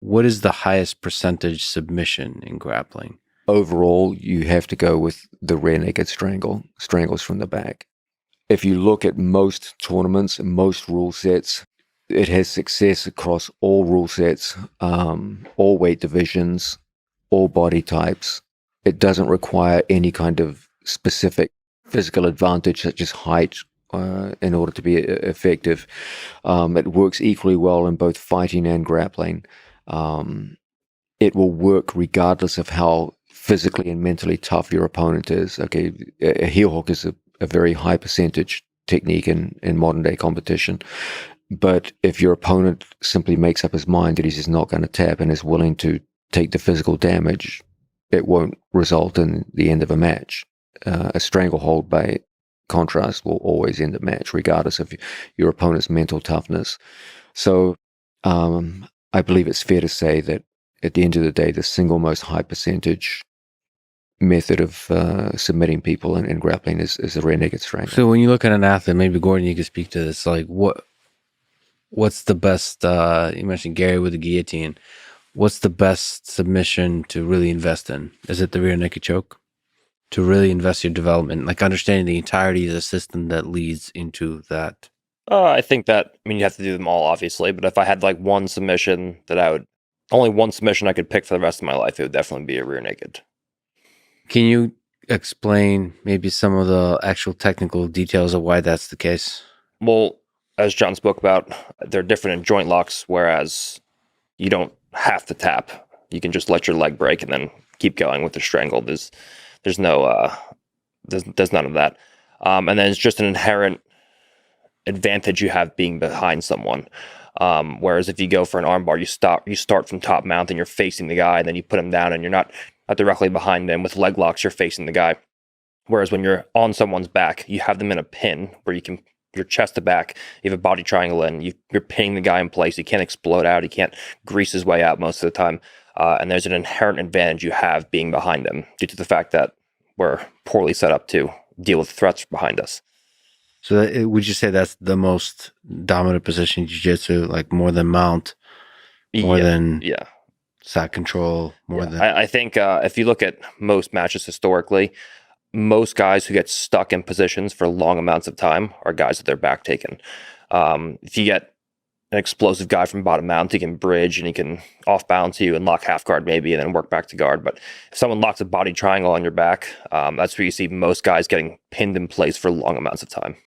what is the highest percentage submission in grappling? Overall, you have to go with the rear naked strangles from the back. If you look at most tournaments, most rule sets, it has success across all rule sets, all weight divisions, all body types. It doesn't require any kind of specific physical advantage, such as height, in order to be effective. It works equally well in both fighting and grappling. It will work regardless of how physically and mentally tough your opponent is. Okay, a heel hook is a very high percentage technique in modern day competition. But if your opponent simply makes up his mind that he's just not going to tap and is willing to take the physical damage, it won't result in the end of a match. A stranglehold, by contrast, will always end a match, regardless of your opponent's mental toughness. So I believe it's fair to say that at the end of the day, the single most high percentage method of submitting people in grappling is a rear naked strangle. So when you look at an athlete, maybe Gordon, you could speak to this, like what's the best, you mentioned Gary with the guillotine, what's the best submission to really invest in? Is it the rear naked choke? To really invest your development, like understanding the entirety of the system that leads into that? I think that, you have to do them all, obviously, but if I had like one submission only one submission I could pick for the rest of my life, it would definitely be a rear naked. Can you explain maybe some of the actual technical details of why that's the case? Well, as John spoke about, they're different in joint locks, whereas you don't have to tap. You can just let your leg break and then keep going with the strangle. There's none of that. And then it's just an inherent advantage you have being behind someone. Whereas if you go for an armbar, you start from top mount and you're facing the guy, and then you put him down and you're not directly behind them. With leg locks, you're facing the guy. Whereas when you're on someone's back, you have them in a pin where your chest to back, you have a body triangle in, you're pinning the guy in place. He can't explode out. He can't grease his way out most of the time. And there's an inherent advantage you have being behind them due to the fact that we're poorly set up to deal with threats behind us. So would you say that's the most dominant position in jiu-jitsu, like more than mount, more than side control, more than... I think if you look at most matches historically, most guys who get stuck in positions for long amounts of time are guys with their back taken. If you get an explosive guy from bottom mount, he can bridge and he can off balance you and lock half guard maybe and then work back to guard. But if someone locks a body triangle on your back, that's where you see most guys getting pinned in place for long amounts of time.